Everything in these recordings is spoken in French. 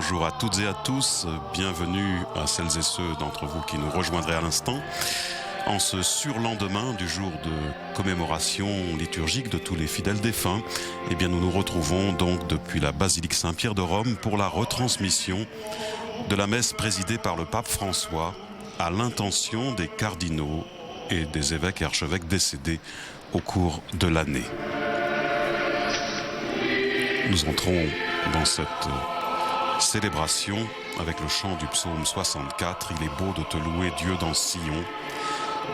bonjour à toutes et à tous, bienvenue à celles et ceux d'entre vous qui nous rejoindraient à l'instant. En ce surlendemain du jour de commémoration liturgique de tous les fidèles défunts, eh bien nous nous retrouvons donc depuis la basilique Saint-Pierre de Rome pour la retransmission de la messe présidée par le pape François à l'intention des cardinaux et des évêques et archevêques décédés au cours de l'année. Nous entrons dans cette célébration avec le chant du psaume 64. Il est beau de te louer, Dieu, dans Sion,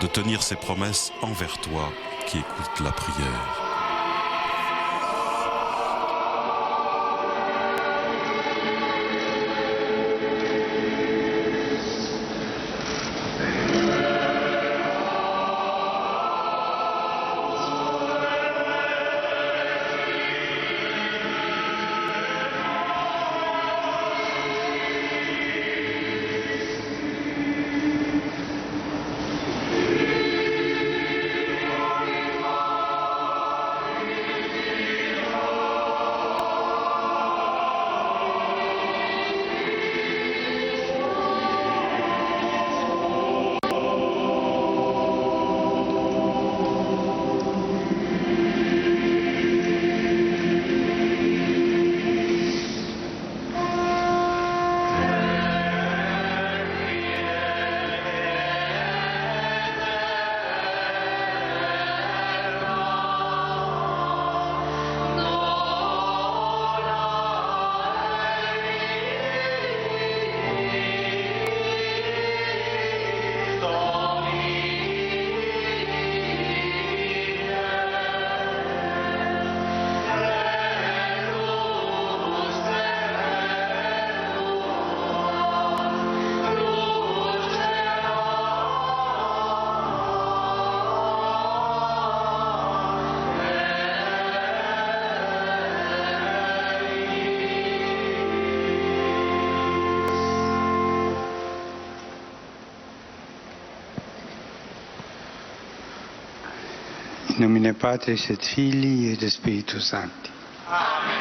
de tenir ses promesses envers toi qui écoutes la prière. In nomine Patris et Filii et Spiritus Sancti. Amen.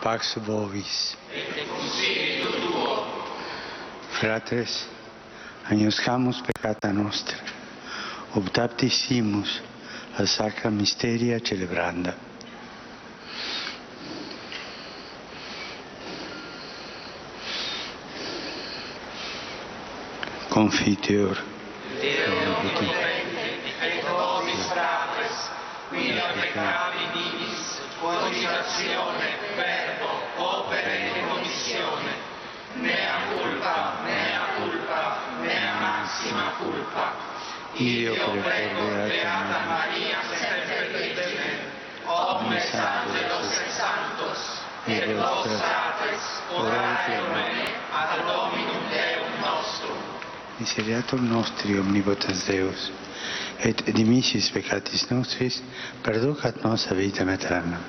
Pax vobis. Et cum spiritu tuo. Fratres, agnoscamus peccata nostra, optaptissimus a sacra mysteria celebranda. Confiteor. Deo potente, et vobis fratres, quia peccavi divis, cogitatione, verbo, opere e commissione, nea culpa, nea maxima culpa. Io prego, Beata Maria, sempre Virgine, omnes angelos et sanctos, et vos fratres, orate o me, ad Dominum Deum nostrum. Miseriatur nostri omnipotens Deus, et dimissis peccatis nostris, perducat nos a vitam aeternam.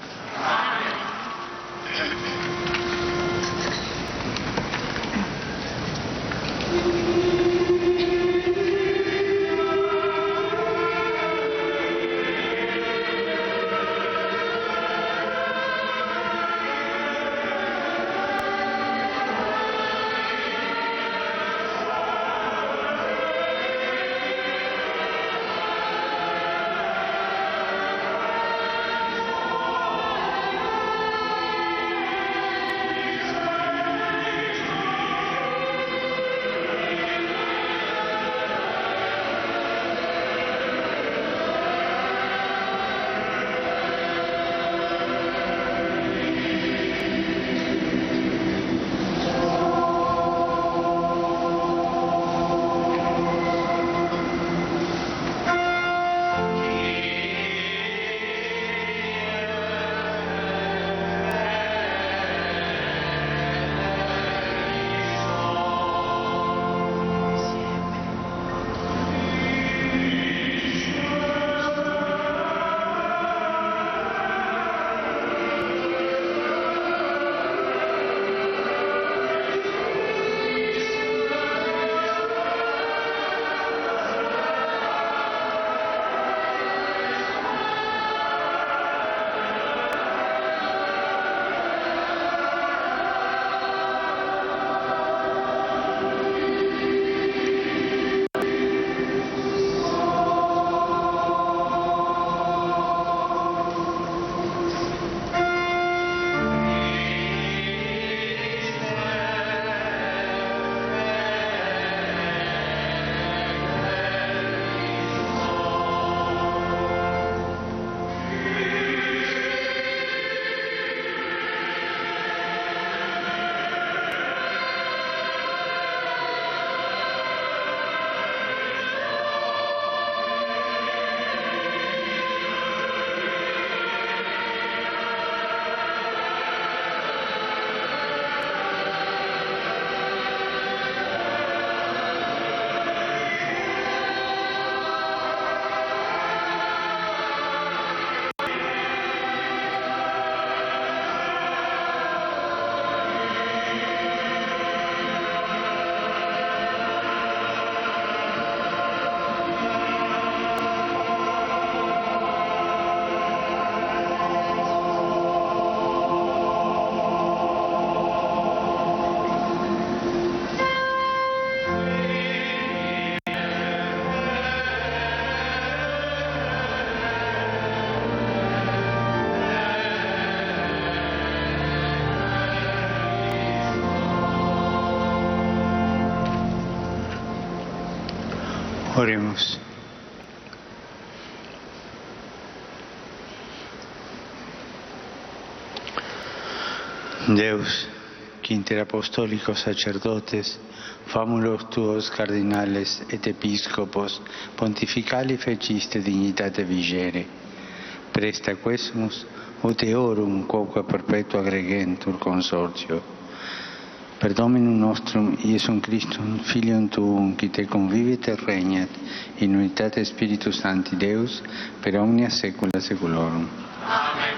Oremus. Deus, que inter apostólicos sacerdotes, famulos tuos cardinales et episcopos, pontificali feciste dignitate vigere, presta quesumus, ut eorum quoque perpetua gregentur consortio. Per Dominum nostrum, Iesum Christum, Filium Tuum, qui te convivit et regnat, in unitate Spiritus Sancti Deus, per omnia saecula saeculorum. Amen.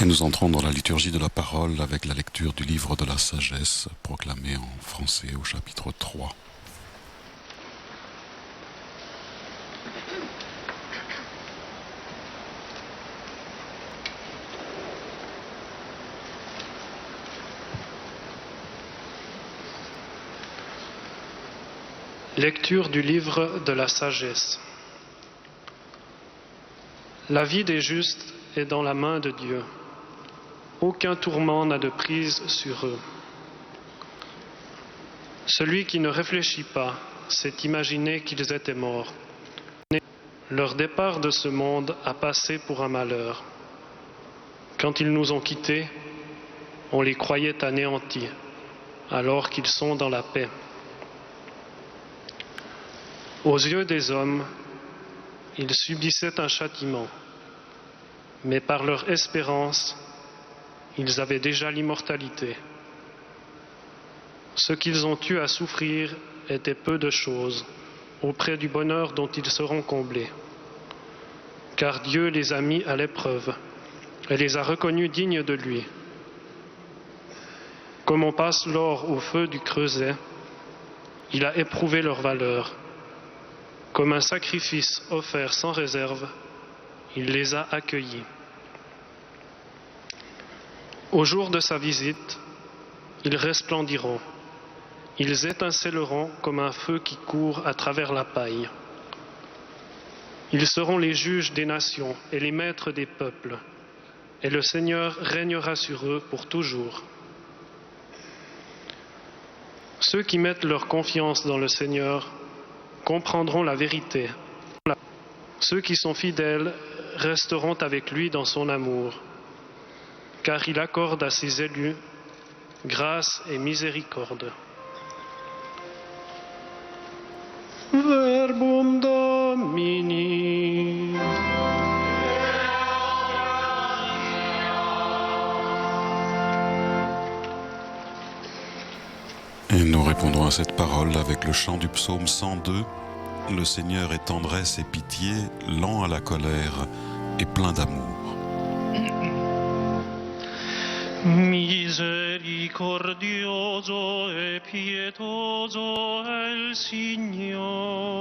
Et nous entrons dans la liturgie de la parole avec la lecture du livre de la sagesse proclamé en français au chapitre 3. Lecture du livre de la sagesse. La vie des justes est dans la main de Dieu. Aucun tourment n'a de prise sur eux. Celui qui ne réfléchit pas s'est imaginé qu'ils étaient morts. Leur départ de ce monde a passé pour un malheur. Quand ils nous ont quittés, on les croyait anéantis, alors qu'ils sont dans la paix. Aux yeux des hommes, ils subissaient un châtiment, mais par leur espérance, ils avaient déjà l'immortalité. Ce qu'ils ont eu à souffrir était peu de choses auprès du bonheur dont ils seront comblés. Car Dieu les a mis à l'épreuve et les a reconnus dignes de lui. Comme on passe l'or au feu du creuset, il a éprouvé leur valeur. Comme un sacrifice offert sans réserve, il les a accueillis. Au jour de sa visite, ils resplendiront. Ils étinceleront comme un feu qui court à travers la paille. Ils seront les juges des nations et les maîtres des peuples, et le Seigneur régnera sur eux pour toujours. Ceux qui mettent leur confiance dans le Seigneur comprendront la vérité. Ceux qui sont fidèles resteront avec lui dans son amour, car il accorde à ses élus grâce et miséricorde. Verbum Domini. Et nous répondons à cette parole avec le chant du psaume 102. Le Seigneur est tendresse et pitié, lent à la colère et plein d'amour. Misericordioso e pietoso è il Signore.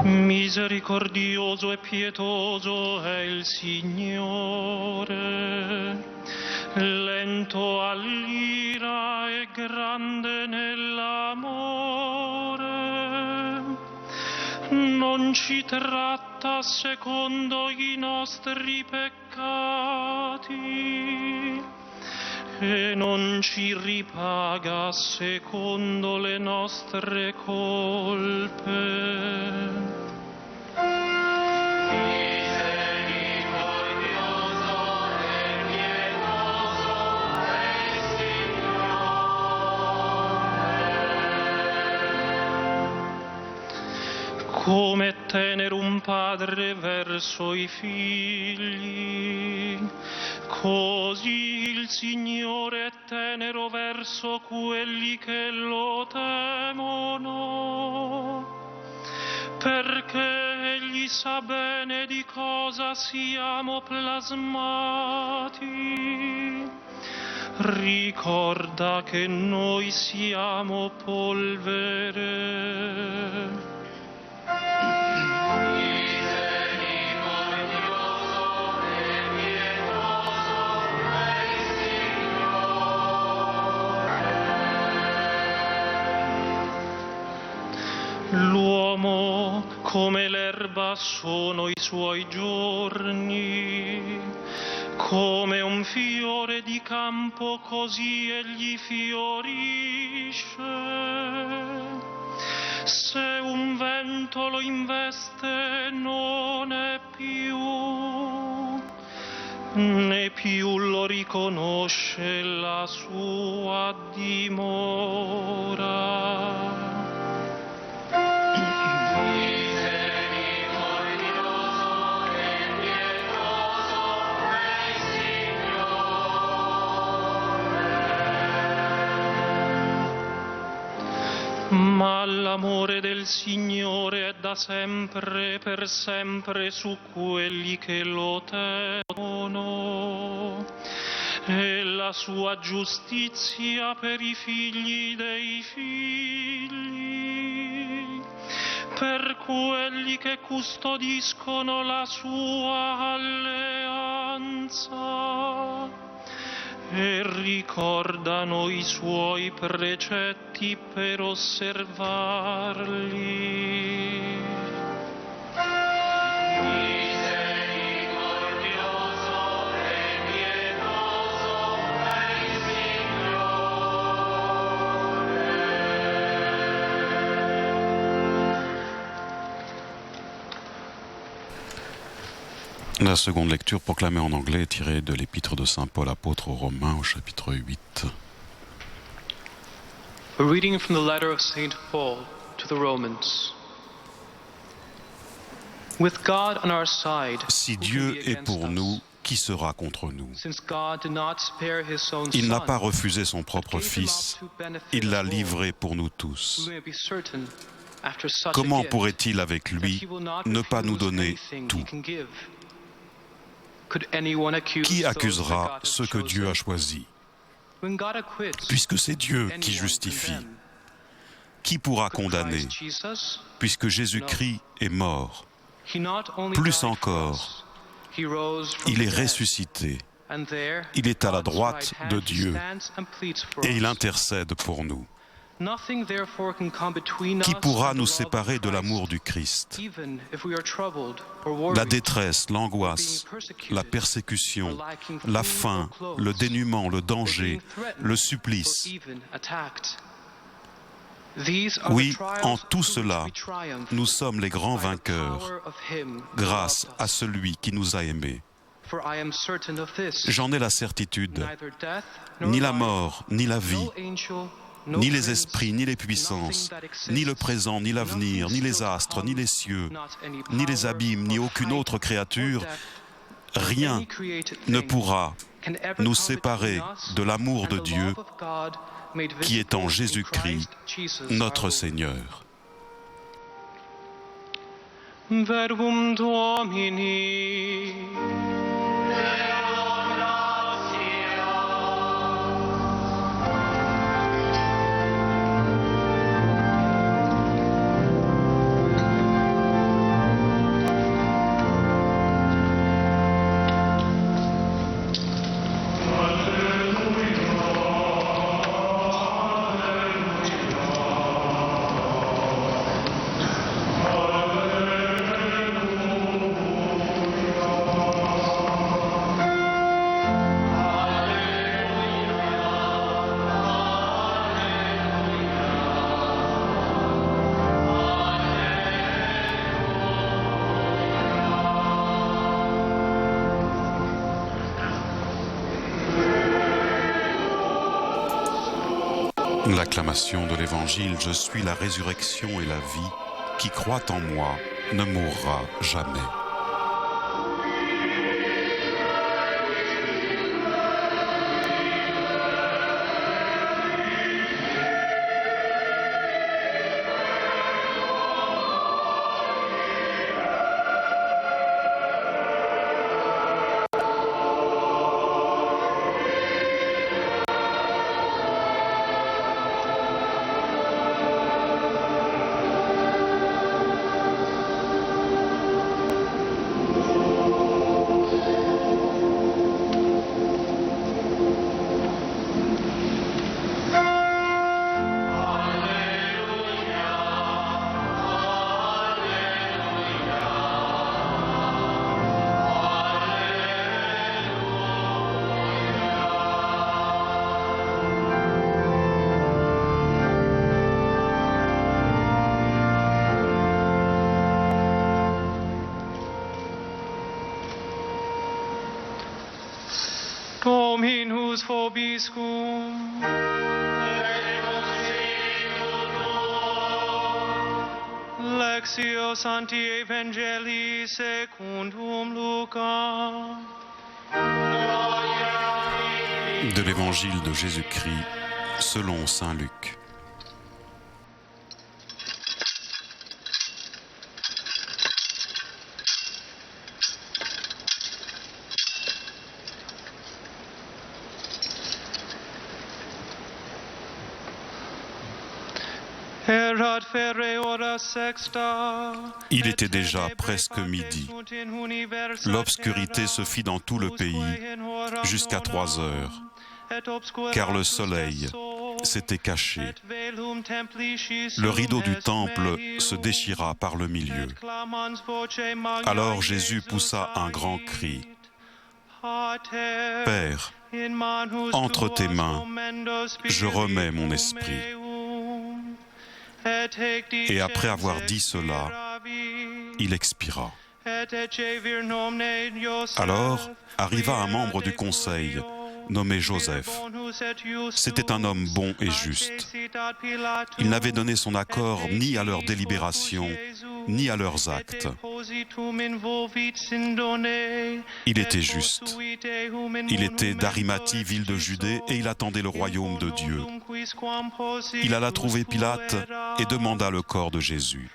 Misericordioso e pietoso è il Signore, lento all'ira e grande nell'amore. Non ci tratta secondo i nostri peccati e non ci ripaga secondo le nostre colpe. Come tenere un padre verso i figli, così il Signore è tenero verso quelli che lo temono, perché Egli sa bene di cosa siamo plasmati. Ricorda che noi siamo polvere. L'uomo come l'erba sono i suoi giorni, come un fiore di campo così egli fiorisce. Se un vento lo investe non è più, né più lo riconosce la sua dimora. Ma l'amore del Signore è da sempre per sempre su quelli che lo temono, e la sua giustizia per i figli dei figli, per quelli che custodiscono la sua alleanza e ricordano i suoi precetti per osservarli. Misericordioso e pietoso è il La seconde lecture proclamée en anglais est tirée de l'épître de Saint Paul apôtre aux Romains au chapitre 8. A reading from the letter of St. Paul to the Romans. With God on our side, Si Dieu est pour nous, qui sera contre nous? since God did not spare his own Il n'a son, pas refusé son propre but gave him up Fils, to benefit il l'a us all, livré pour nous tous. we may be certain, after such a Comment gift, pourrait-il avec that lui he will not ne pas nous refuse donner anything tout? he can give. Could anyone accuse Qui those that accusera God has ceux que Dieu a chosen? choisis? When God acquits, Puisque c'est Dieu qui anyone justifie. condemn? Qui pourra Could condamner? Christ Jesus? Puisque Jésus-Christ est mort, He not only Plus died for encore, us, he rose from il the est dead, ressuscité and there, il est à la God's droite right hand, de he Dieu, stands and pleads for et il us. intercède pour nous. Nothing therefore can come between Qui us pourra and the nous love of séparer de Christ, l'amour du Christ? even if we are troubled or worried, La détresse, l'angoisse, being persecuted, la persécution, or lacking la food faim, or clothes, le dénuement, le or danger, being threatened, le or supplice. even attacked. These are Oui, the trials en tout through which cela, we triumph nous sommes les grands by the vainqueurs power of him who grâce loved à us. celui qui nous a aimés. For I am certain of this, J'en ai la certitude, neither death nor ni la life, mort, ni la vie, no angel, no ni les prince, esprits, ni les puissances, nothing that exists, ni le présent, ni l'avenir, nothing ni les still to astres, come, ni les cieux, not any ni les power abîmes, ni or aucune height autre or créature, depth, or rien any created ne thing pourra can ever nous come séparer between us de l'amour and de the Dieu love of God made qui est en visible in Jésus-Christ, Christ Jesus notre our Lord. Seigneur. Verbum Domini. L'acclamation de l'Évangile, je suis la résurrection et la vie, qui croit en moi ne mourra jamais. Dominus vobiscum. Lectio Sancti Evangelii secundum Lucas. De l'évangile de Jésus-Christ selon saint Luc. Il était déjà presque midi. L'obscurité se fit dans tout le pays jusqu'à 3 heures, car le soleil s'était caché. Le rideau du temple se déchira par le milieu. Alors Jésus poussa un grand cri. « Père, entre tes mains, je remets mon esprit. » Et après avoir dit cela, il expira. Alors arriva un membre du conseil, nommé Joseph. C'était un homme bon et juste. Il n'avait donné son accord ni à leurs délibérations, ni à leurs actes. Il était juste. Il était d'Arimathie, ville de Judée, et il attendait le royaume de Dieu. Il alla trouver Pilate et demanda le corps de Jésus.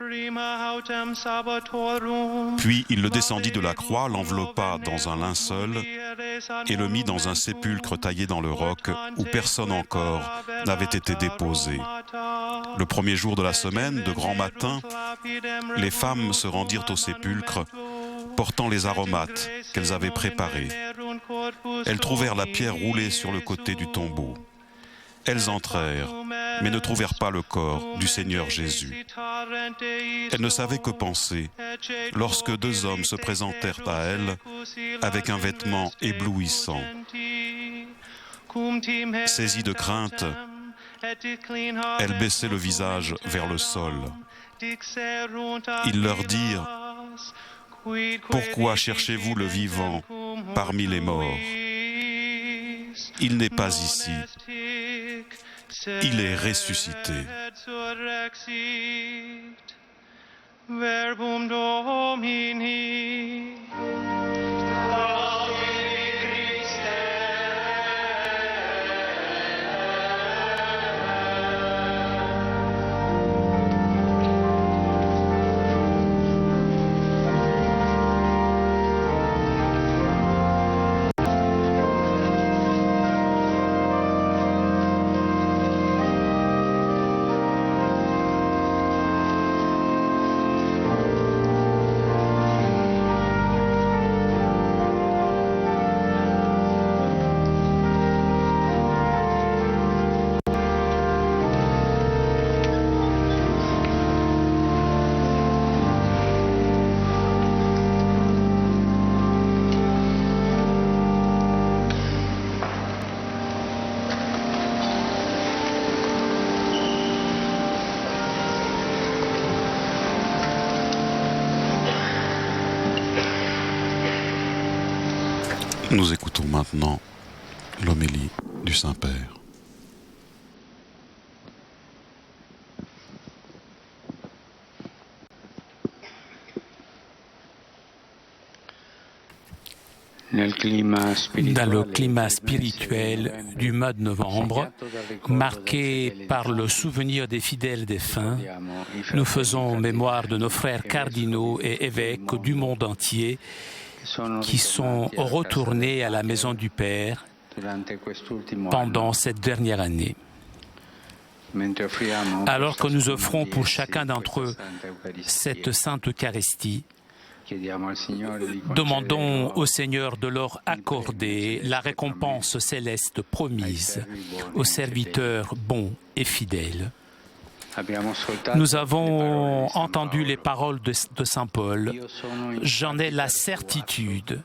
Puis il le descendit de la croix, l'enveloppa dans un linceul et le mit dans un sépulcre taillé dans le roc où personne encore n'avait été déposé. Le premier jour de la semaine, de grand matin, les femmes se rendirent au sépulcre, portant les aromates qu'elles avaient préparés. Elles trouvèrent la pierre roulée sur le côté du tombeau. Elles entrèrent, mais ne trouvèrent pas le corps du Seigneur Jésus. Elles ne savaient que penser lorsque 2 hommes se présentèrent à elles avec un vêtement éblouissant. Saisies de crainte, elles baissaient le visage vers le sol. Ils leur dirent : « Pourquoi cherchez-vous le vivant parmi les morts ? Il n'est pas ici. Il est ressuscité. » Verbum Domini. Nous écoutons maintenant l'homélie du Saint-Père. Dans le climat spirituel du mois de novembre, marqué par le souvenir des fidèles défunts, nous faisons mémoire de nos frères cardinaux et évêques du monde entier qui sont retournés à la maison du Père pendant cette dernière année. Alors que nous offrons pour chacun d'entre eux cette Sainte Eucharistie, demandons au Seigneur de leur accorder la récompense céleste promise aux serviteurs bons et fidèles. Nous avons entendu les paroles de Saint Paul. J'en ai la certitude.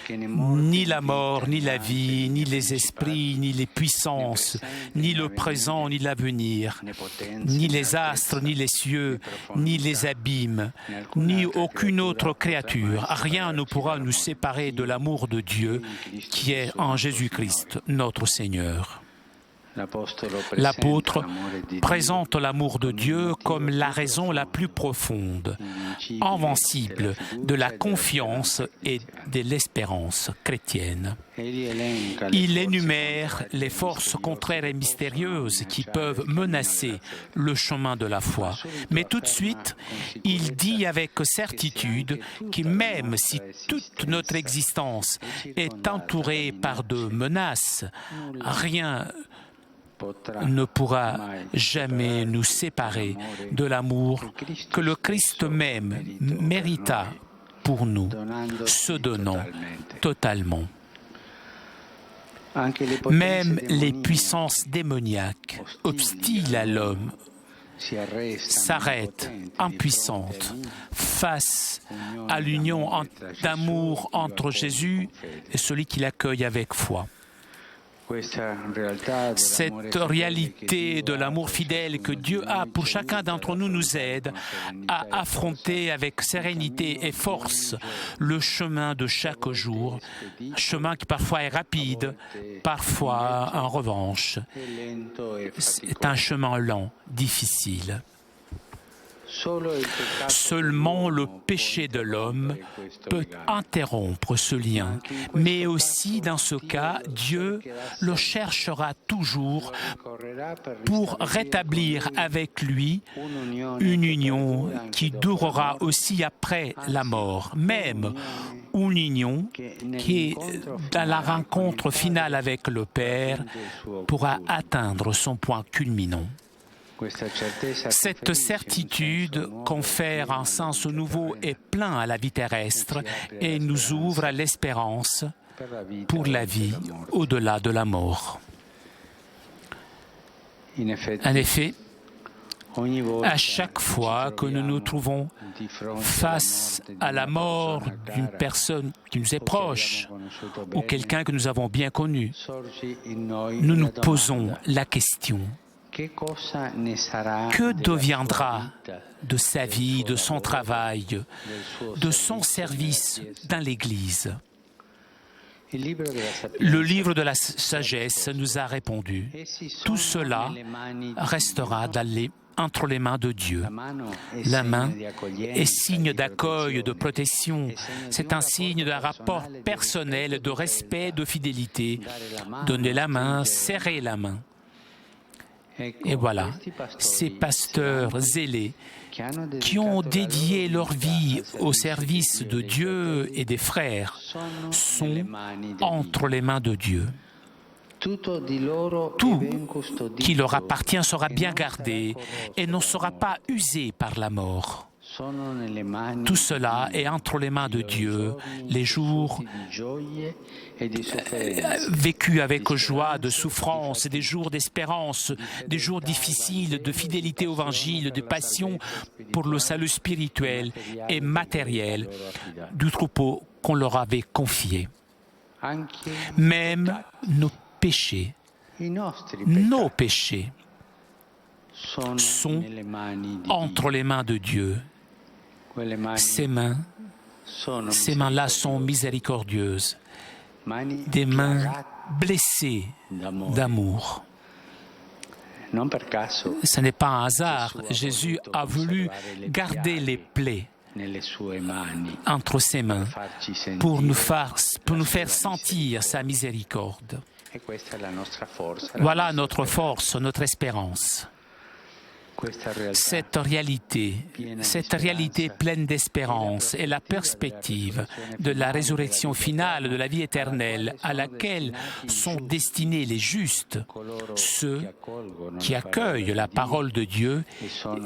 ni la mort, ni la vie, ni les esprits, ni les puissances, ni le présent, ni l'avenir, ni les astres, ni les cieux, ni les abîmes, ni aucune autre créature. Rien ne pourra nous séparer de l'amour de Dieu qui est en Jésus-Christ, notre Seigneur. L'apôtre présente l'amour de Dieu comme la raison la plus profonde, invincible de la confiance et de l'espérance chrétienne. Il énumère les forces contraires et mystérieuses qui peuvent menacer le chemin de la foi. Mais tout de suite, il dit avec certitude que même si toute notre existence est entourée par de menaces, rien ne pourra jamais nous séparer de l'amour que le Christ même mérita pour nous, se donnant totalement. Même les puissances démoniaques, hostiles à l'homme, s'arrêtent impuissantes face à l'union d'amour entre Jésus et celui qui l'accueille avec foi. Cette réalité de l'amour fidèle que Dieu a pour chacun d'entre nous nous aide à affronter avec sérénité et force le chemin de chaque jour, chemin qui parfois est rapide, parfois en revanche c'est un chemin lent, difficile. Seulement le péché de l'homme peut interrompre ce lien, mais aussi dans ce cas, Dieu le cherchera toujours pour rétablir avec lui une union qui durera aussi après la mort, même une union qui, dans la rencontre finale avec le Père, pourra atteindre son point culminant. Cette certitude confère un sens nouveau et plein à la vie terrestre et nous ouvre à l'espérance pour la vie au-delà de la mort. En effet, à chaque fois que nous nous trouvons face à la mort d'une personne qui nous est proche ou quelqu'un que nous avons bien connu, nous nous posons la question: que deviendra de sa vie, de son travail, de son service dans l'Église? Le livre de la sagesse nous a répondu: tout cela restera entre les mains de Dieu. La main est signe d'accueil, de protection. C'est un signe d'un rapport personnel, de respect, de fidélité. Donner la main, serrer la main. Et voilà, ces pasteurs zélés qui ont dédié leur vie au service de Dieu et des frères sont entre les mains de Dieu. Tout qui leur appartient sera bien gardé et ne sera pas usé par la mort. Tout cela est entre les mains de Dieu, les jours vécus avec joie, de souffrance, des jours d'espérance, des jours difficiles, de fidélité au Évangile, de passion pour le salut spirituel et matériel du troupeau qu'on leur avait confié. Même nos péchés sont entre les mains de Dieu. Ces mains-là sont miséricordieuses, des mains blessées d'amour. Ce n'est pas un hasard. Jésus a voulu garder les plaies entre ses mains pour nous faire sentir sa miséricorde. Voilà notre force, notre espérance. Cette réalité pleine d'espérance est la perspective de la résurrection finale de la vie éternelle à laquelle sont destinés les justes, ceux qui accueillent la parole de Dieu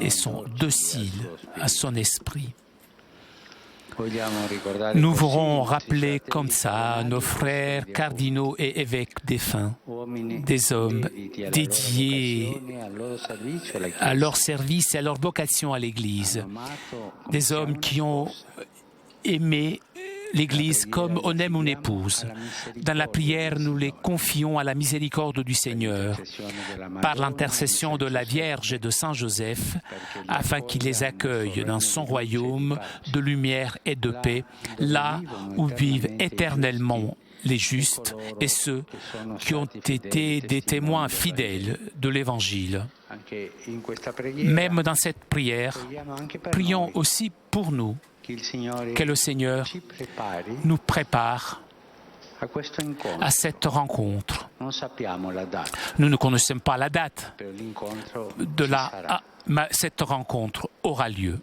et sont dociles à son esprit. Nous voulons rappeler comme ça nos frères cardinaux et évêques défunts, des hommes dédiés à leur service et à leur vocation à l'Église, des hommes qui ont aimé l'Église comme on aime une épouse. Dans la prière, nous les confions à la miséricorde du Seigneur, par l'intercession de la Vierge et de Saint Joseph, afin qu'il les accueille dans son royaume de lumière et de paix, là où vivent éternellement les justes et ceux qui ont été des témoins fidèles de l'Évangile. Même dans cette prière, prions aussi pour nous, que le Seigneur nous prépare à cette rencontre. Nous ne connaissons pas la date mais cette rencontre aura lieu.